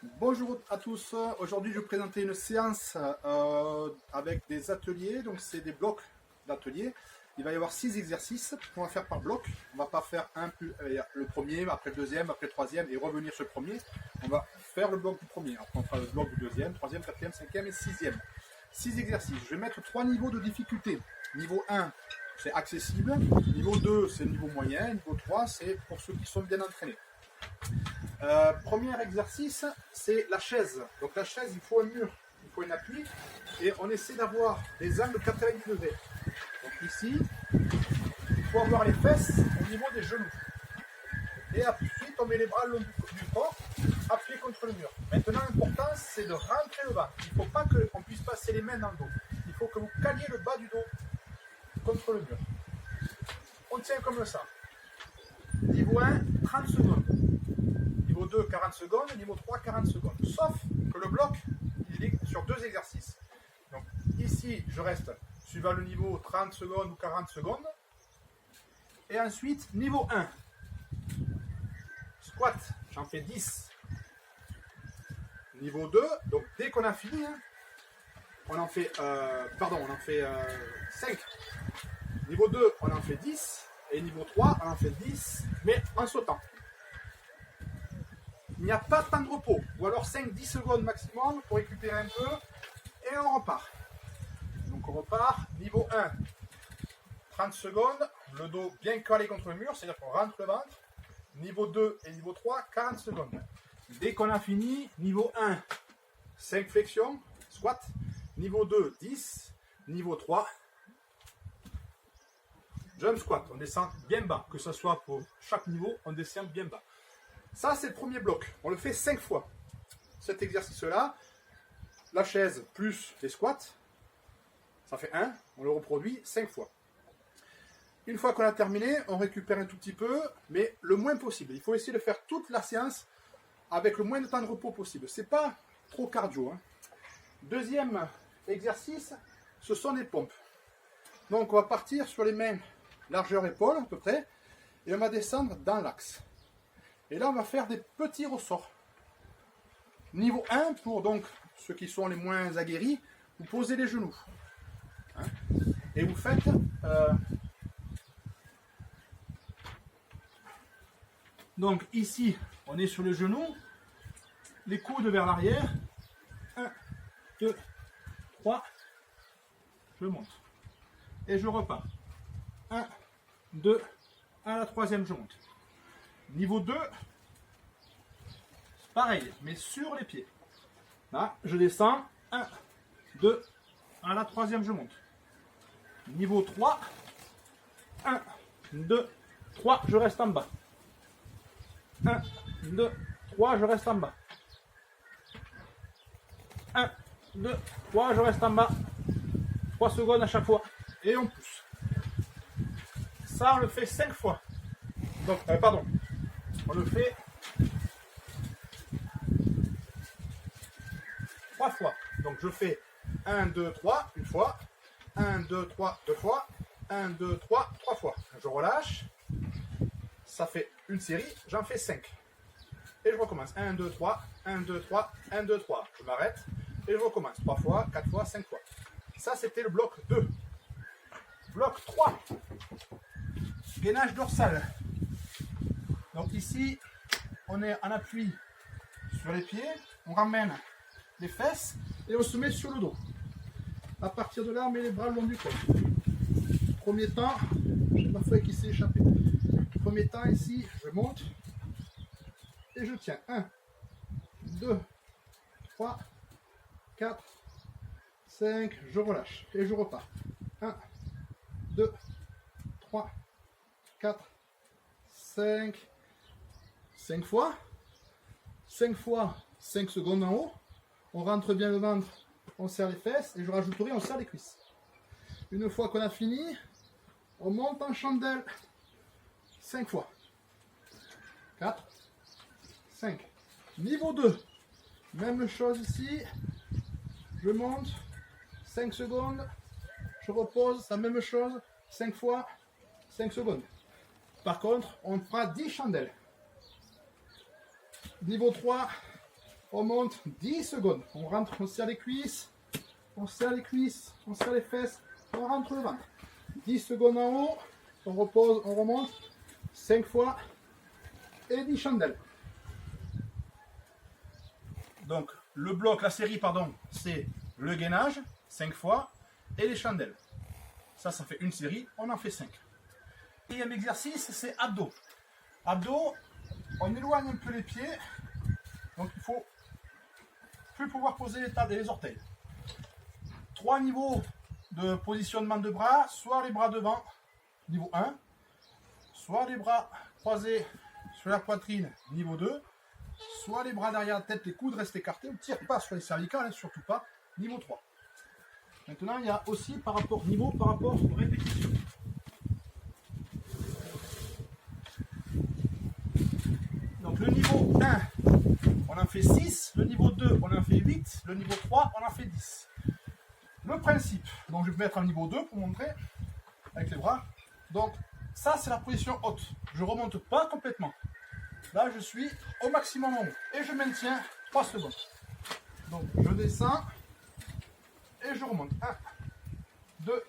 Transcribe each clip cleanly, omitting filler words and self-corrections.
Bonjour à tous, aujourd'hui je vais vous présenter une séance avec des ateliers, donc c'est des blocs d'ateliers. Il va y avoir 6 exercices qu'on va faire par bloc. On ne va pas faire le premier, après le deuxième, après le troisième et revenir sur le premier. On va faire le bloc du premier, après on fera le bloc du deuxième, troisième, quatrième, cinquième et sixième. 6 exercices, je vais mettre 3 niveaux de difficulté. Niveau 1, c'est accessible. Niveau 2, c'est niveau moyen. Niveau 3, c'est pour ceux qui sont bien entraînés. Premier exercice, c'est la chaise. Donc la chaise, il faut un mur, il faut un appui, et on essaie d'avoir des angles de 90 degrés. Donc ici, il faut avoir les fesses au niveau des genoux. Et ensuite, on met les bras le long du corps, appuyés contre le mur. Maintenant, l'important, c'est de rentrer le bas. Il ne faut pas qu'on puisse passer les mains dans le dos. Il faut que vous caliez le bas du dos contre le mur. On tient comme ça. Niveau 1, 30 secondes. Niveau 2, 40 secondes, niveau 3, 40 secondes. Sauf que le bloc, il est sur 2 exercices. Donc ici, je reste suivant le niveau 30 secondes ou 40 secondes. Et ensuite, niveau 1. Squat, j'en fais 10. Niveau 2, donc dès qu'on a fini, on en fait 5. Niveau 2, on en fait 10. Et niveau 3, on en fait 10, mais en sautant. Il n'y a pas de temps de repos, ou alors 5-10 secondes maximum pour récupérer un peu, et on repart. Donc on repart, niveau 1, 30 secondes, le dos bien calé contre le mur, c'est-à-dire qu'on rentre le ventre. Niveau 2 et niveau 3, 40 secondes. Dès qu'on a fini, niveau 1, 5 flexions, squat. Niveau 2, 10. Niveau 3, jump squat. On descend bien bas, que ce soit pour chaque niveau, on descend bien bas. Ça, c'est le premier bloc. On le fait 5 fois. Cet exercice-là, la chaise plus les squats, ça fait 1. On le reproduit 5 fois. Une fois qu'on a terminé, on récupère un tout petit peu, mais le moins possible. Il faut essayer de faire toute la séance avec le moins de temps de repos possible. C'est pas trop cardio. Deuxième exercice, ce sont les pompes. Donc, on va partir sur les mains largeur épaule, à peu près, et on va descendre dans l'axe. Et là, on va faire des petits ressorts. Niveau 1, pour donc ceux qui sont les moins aguerris, vous posez les genoux. Et vous faites... donc ici, on est sur le genou, les coudes vers l'arrière. 1, 2, 3, je monte. Et je repars. 1, 2, à la troisième, je monte. Niveau 2, pareil, mais sur les pieds. Là, je descends. 1, 2, à la troisième, je monte. Niveau 3, 1, 2, 3, je reste en bas. 1, 2, 3, je reste en bas. 1, 2, 3, je reste en bas. 3 secondes à chaque fois. Et on pousse. Ça, on le fait 5 fois. Donc, on le fait 3 fois. Donc je fais 1, 2, 3, une fois. 1, 2, 3, deux fois. 1, 2, 3, 3 fois. Je relâche. Ça fait une série. J'en fais 5. Et je recommence. 1, 2, 3. 1, 2, 3. 1, 2, 3. Je m'arrête. Et je recommence. 3 fois, 4 fois, 5 fois. Ça, c'était le bloc 2. Bloc 3. Gainage dorsal. Donc ici, on est en appui sur les pieds, on ramène les fesses et on se met sur le dos. À partir de là, on met les bras le long du corps. Premier temps, j'ai ma feuille qui s'est échappée. Premier temps ici, je monte et je tiens. 1, 2, 3, 4, 5, je relâche et je repars. 1, 2, 3, 4, 5, 5 fois, 5 fois 5 secondes en haut, on rentre bien le ventre, on serre les fesses et je rajouterai, on serre les cuisses. Une fois qu'on a fini, on monte en chandelle 5 fois. 4, 5. Niveau 2, même chose ici, je monte 5 secondes, je repose, la même chose, 5 fois, 5 secondes. Par contre, on fera 10 chandelles. Niveau 3, On monte 10 secondes. On rentre, on serre les cuisses, on serre les cuisses, on serre les fesses, on rentre le ventre. 10 secondes en haut, on repose, on remonte 5 fois et 10 chandelles. Donc le bloc, la série, pardon, c'est le gainage, 5 fois, et les chandelles. Ça fait une série, on en fait 5. Deuxième exercice, c'est abdos. Abdos, on éloigne un peu les pieds, donc il faut plus pouvoir poser les orteils. 3 niveaux de positionnement de bras, soit les bras devant, niveau 1, soit les bras croisés sur la poitrine, niveau 2, soit les bras derrière la tête, les coudes restent écartés, on ne tire pas sur les cervicales, surtout pas, niveau 3. Maintenant, il y a aussi par rapport aux répétitions. Donc le niveau 1, on en fait 6, le niveau 2, on en fait 8, le niveau 3, on en fait 10. Le principe, donc je vais mettre un niveau 2 pour montrer, avec les bras. Donc ça c'est la position haute, je ne remonte pas complètement. Là je suis au maximum en haut, et je maintiens 3 secondes. Donc je descends, et je remonte. 1, 2,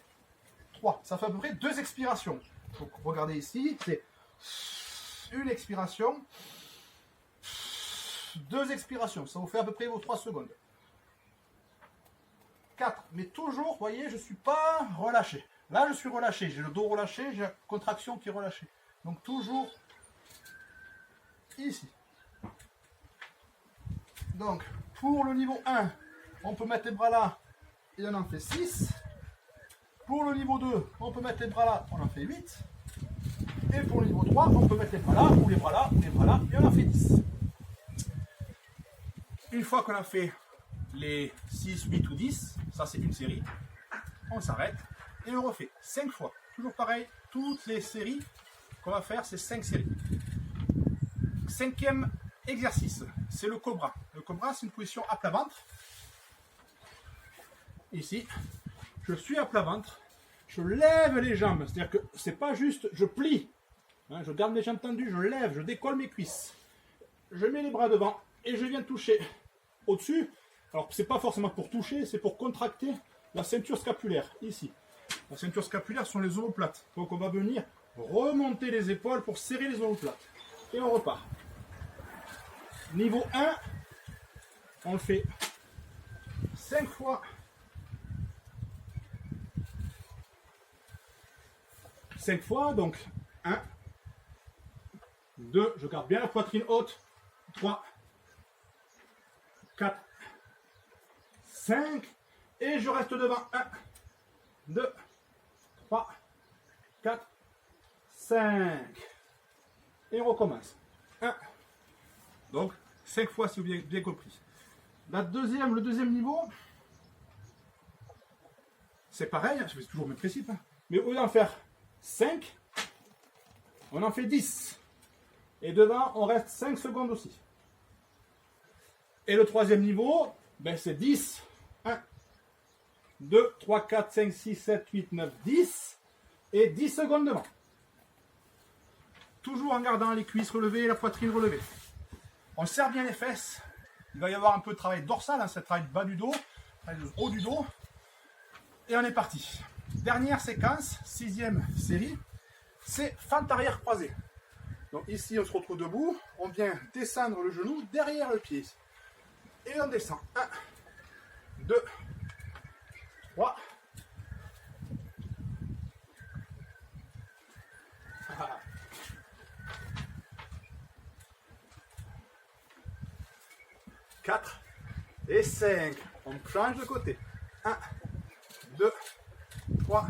3. Ça fait à peu près 2 expirations. Donc regardez ici, c'est une expiration, 2 expirations. Ça vous fait à peu près vos 3 secondes. 4. Mais toujours, vous voyez, je ne suis pas relâché. Là, je suis relâché. J'ai le dos relâché, j'ai la contraction qui est relâchée. Donc toujours ici. Donc, pour le niveau 1, on peut mettre les bras là. Et on en fait 6. Pour le niveau 2, on peut mettre les bras là, on en fait 8. Et pour le niveau 3, on peut mettre les bras là, ou les bras là, ou les bras là, et on en fait 10. Une fois qu'on a fait les 6, 8 ou 10, ça c'est une série, on s'arrête et on refait 5 fois. Toujours pareil, toutes les séries qu'on va faire, c'est 5 séries. 5e exercice, c'est le cobra. Le cobra, c'est une position à plat ventre. Ici, je suis à plat ventre, je lève les jambes, c'est-à-dire que c'est pas juste je plie, hein, je garde mes jambes tendues, je lève, je décolle mes cuisses, je mets les bras devant et je viens toucher au-dessus. Alors c'est pas forcément pour toucher, c'est pour contracter la ceinture scapulaire, ici. La ceinture scapulaire sont les omoplates, donc on va venir remonter les épaules pour serrer les omoplates. Et on repart. Niveau 1, on le fait 5 fois. 5 fois, donc 1, 2, je garde bien la poitrine haute, 3, 4, 5, et je reste devant, 1, 2, 3, 4, 5, et on recommence, 1, donc 5 fois si vous avez bien compris. Le deuxième niveau, c'est pareil, je fais toujours le même principe, hein, mais au lieu d'en faire 5, on en fait 10. Et devant, on reste 5 secondes aussi. Et le troisième niveau, ben c'est 10. 1, 2, 3, 4, 5, 6, 7, 8, 9, 10. Et 10 secondes devant. Toujours en gardant les cuisses relevées et la poitrine relevée. On serre bien les fesses. Il va y avoir un peu de travail dorsal, hein, c'est le travail bas du dos, le haut du dos. Et on est parti. Dernière séquence, 6e série, c'est fente arrière croisée. Donc ici, on se retrouve debout, on vient descendre le genou derrière le pied. Et on descend. 1, 2, 3. 4 et 5. On change de côté. 1, 2, 3,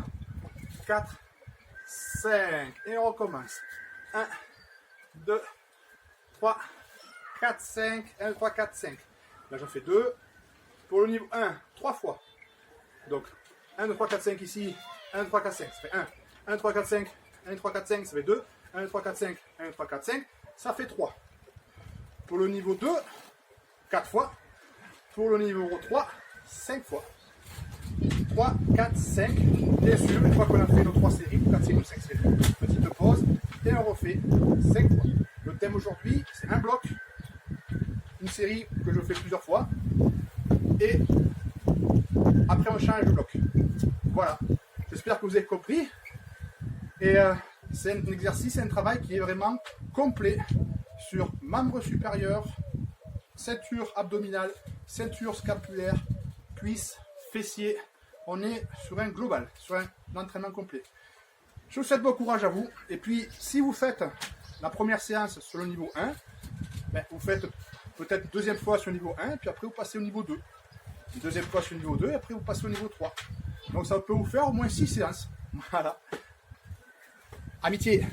4, 5. Et on recommence. 1, 2, 3, 4, 5. 1, 3, 4, 5. Là, j'en fais 2. Pour le niveau 1, 3 fois. Donc, 1, 2, 3, 4, 5 ici. 1, 2, 3, 4, 5. Ça fait 1. 1, 2, 3, 4, 5. 1, 2, 3, 4, 5. Ça fait 2. 1, 2, 3, 4, 5. 1, 2, 3, 4, 5. Ça fait 3. Pour le niveau 2, 4 fois. Pour le niveau 3, 5 fois. 3, 4, 5. Bien sûr, une fois qu'on a fait nos 3 séries, 4 séries ou 5 séries, petite pause et on refait 5 fois. Le thème aujourd'hui, c'est un bloc, une série que je fais plusieurs fois. Et après on change de bloc. Voilà, j'espère que vous avez compris. Et c'est un exercice, un travail qui est vraiment complet sur membres supérieurs, ceinture abdominale, ceinture scapulaire, cuisses, fessiers. On est sur un global, sur un entraînement complet. Je vous souhaite bon courage à vous. Et puis, si vous faites la première séance sur le niveau 1, ben, vous faites peut-être deuxième fois sur le niveau 1, puis après vous passez au niveau 2. Une deuxième fois sur le niveau 2, et après vous passez au niveau 3. Donc ça peut vous faire au moins 6 séances. Voilà. Amitié.